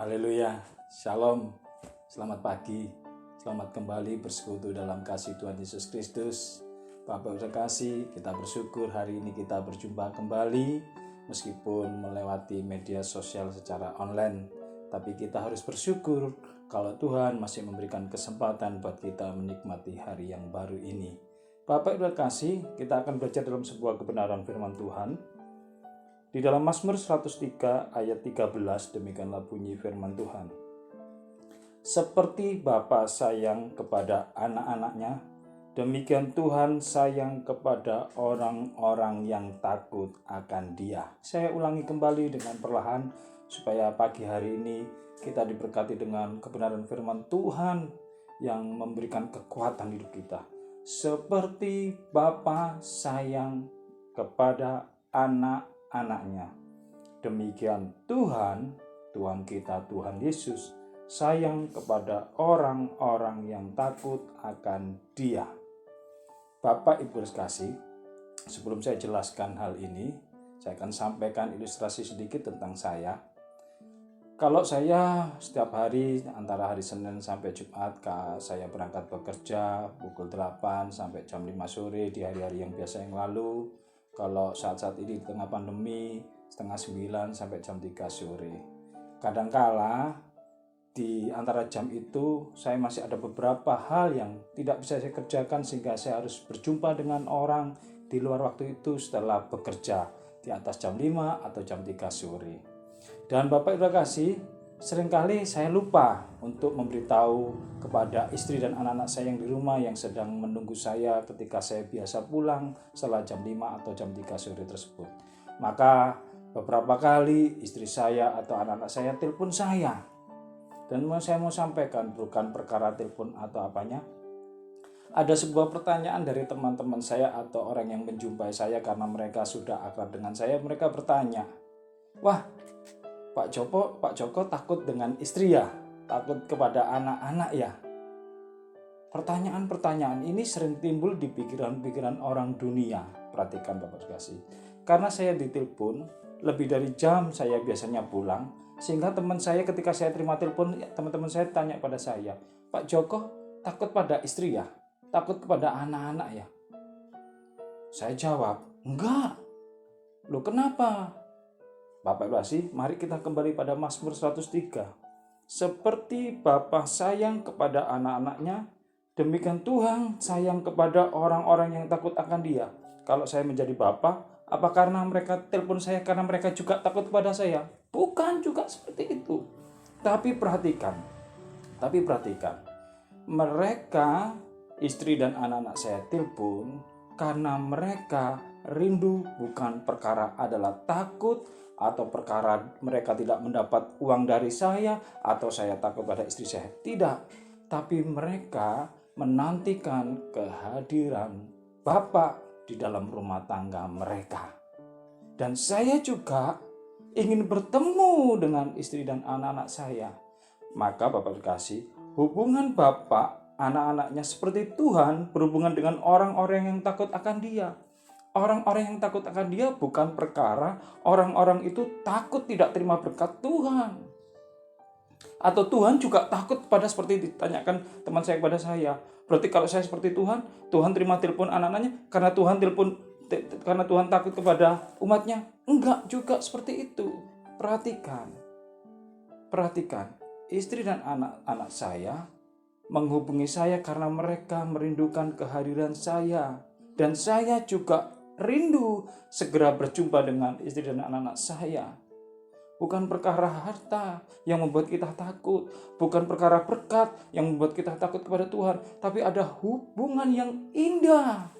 Haleluya, Shalom, selamat pagi, selamat kembali bersekutu dalam kasih Tuhan Yesus Kristus. Bapak terkasih, kita bersyukur hari ini kita berjumpa kembali meskipun melewati media sosial secara online. Tapi kita harus bersyukur kalau Tuhan masih memberikan kesempatan buat kita menikmati hari yang baru ini. Bapak terkasih, kita akan belajar dalam sebuah kebenaran firman Tuhan. Di dalam Mazmur 103 ayat 13 demikianlah bunyi firman Tuhan. Seperti Bapa sayang kepada anak-anaknya, demikian Tuhan sayang kepada orang-orang yang takut akan Dia. Saya ulangi kembali dengan perlahan supaya pagi hari ini kita diberkati dengan kebenaran firman Tuhan yang memberikan kekuatan hidup kita. Seperti Bapa sayang kepada anak-anaknya, demikian Tuhan kita, Tuhan Yesus sayang kepada orang-orang yang takut akan Dia. Bapak Ibu sekasih, sebelum saya jelaskan hal ini, saya akan sampaikan ilustrasi sedikit tentang saya. Kalau saya setiap hari antara hari Senin sampai Jumat, saya berangkat bekerja pukul 8 sampai jam 5 sore di hari-hari yang biasa yang lalu. Kalau saat-saat ini di tengah pandemi, setengah 9 sampai jam 3 sore. Kadangkala di antara jam itu saya masih ada beberapa hal yang tidak bisa saya kerjakan sehingga saya harus berjumpa dengan orang di luar waktu itu setelah bekerja di atas jam 5 atau jam 3 sore. Dan Bapak Ibu kasih, seringkali saya lupa untuk memberitahu kepada istri dan anak-anak saya yang di rumah yang sedang menunggu saya ketika saya biasa pulang setelah jam 5 atau jam 3 sore tersebut. Maka beberapa kali istri saya atau anak-anak saya telepon saya. Dan saya mau sampaikan bukan perkara telepon atau apanya. Ada sebuah pertanyaan dari teman-teman saya atau orang yang menjumpai saya karena mereka sudah akrab dengan saya. Mereka bertanya, "Wah, Pak Joko takut dengan istri ya? Takut kepada anak-anak ya?" Pertanyaan-pertanyaan ini sering timbul di pikiran-pikiran orang dunia. Perhatikan Bapak kasih. Karena saya ditelepon lebih dari jam saya biasanya pulang, sehingga teman saya ketika saya terima telepon, teman-teman saya tanya pada saya, "Pak Joko takut pada istri ya? Takut kepada anak-anak ya?" Saya jawab, "Enggak." "Loh kenapa?" Bapak Ibu kasih, mari kita kembali pada Mazmur 103. Seperti Bapa sayang kepada anak-anaknya, demikian Tuhan sayang kepada orang-orang yang takut akan Dia. Kalau saya menjadi Bapa, apa karena mereka telepon saya karena mereka juga takut kepada saya? Bukan juga seperti itu. Tapi perhatikan, mereka, istri dan anak-anak saya telepon karena mereka rindu, bukan perkara adalah takut atau perkara mereka tidak mendapat uang dari saya atau saya takut pada istri saya. Tidak, tapi mereka menantikan kehadiran Bapa di dalam rumah tangga mereka. Dan saya juga ingin bertemu dengan istri dan anak-anak saya. Maka Bapak dikasih, hubungan Bapak anak-anaknya seperti Tuhan berhubungan dengan orang-orang yang takut akan Dia. Orang-orang yang takut akan Dia bukan perkara orang-orang itu takut tidak terima berkat Tuhan. Atau Tuhan juga takut pada seperti ditanyakan teman saya kepada saya. Berarti kalau saya seperti Tuhan, Tuhan terima telepon anak-anaknya karena Tuhan takut kepada umatnya? Enggak juga seperti itu. Perhatikan. Istri dan anak-anak saya menghubungi saya karena mereka merindukan kehadiran saya. Dan saya juga rindu segera berjumpa dengan istri dan anak-anak saya. Bukan perkara harta yang membuat kita takut, bukan perkara berkat yang membuat kita takut kepada Tuhan, tapi ada hubungan yang indah.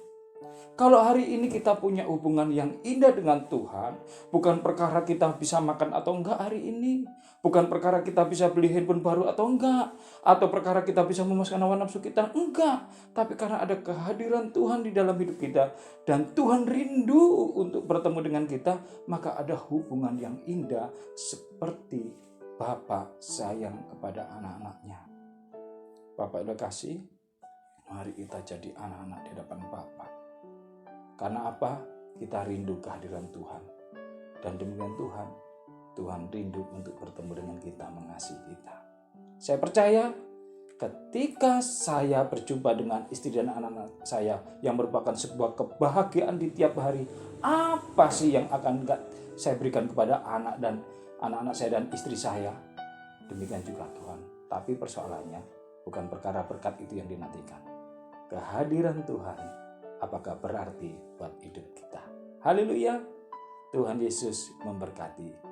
Kalau hari ini kita punya hubungan yang indah dengan Tuhan, bukan perkara kita bisa makan atau enggak hari ini, bukan perkara kita bisa beli handphone baru atau enggak, atau perkara kita bisa memuaskan hawa nafsu kita, enggak, tapi karena ada kehadiran Tuhan di dalam hidup kita, dan Tuhan rindu untuk bertemu dengan kita, maka ada hubungan yang indah seperti Bapa sayang kepada anak-anaknya. Bapak udah kasih, mari kita jadi anak-anak di hadapan Bapa. Karena apa? Kita rindu kehadiran Tuhan. Dan demikian Tuhan Tuhan rindu untuk bertemu dengan kita, mengasihi kita. Saya percaya ketika saya berjumpa dengan istri dan anak-anak saya yang merupakan sebuah kebahagiaan di tiap hari, apa sih yang akan saya berikan kepada anak-anak saya dan istri saya? Demikian juga Tuhan. Tapi persoalannya bukan perkara berkat itu yang dinantikan. Kehadiran Tuhan apakah berarti buat hidup kita? Haleluya. Tuhan Yesus memberkati.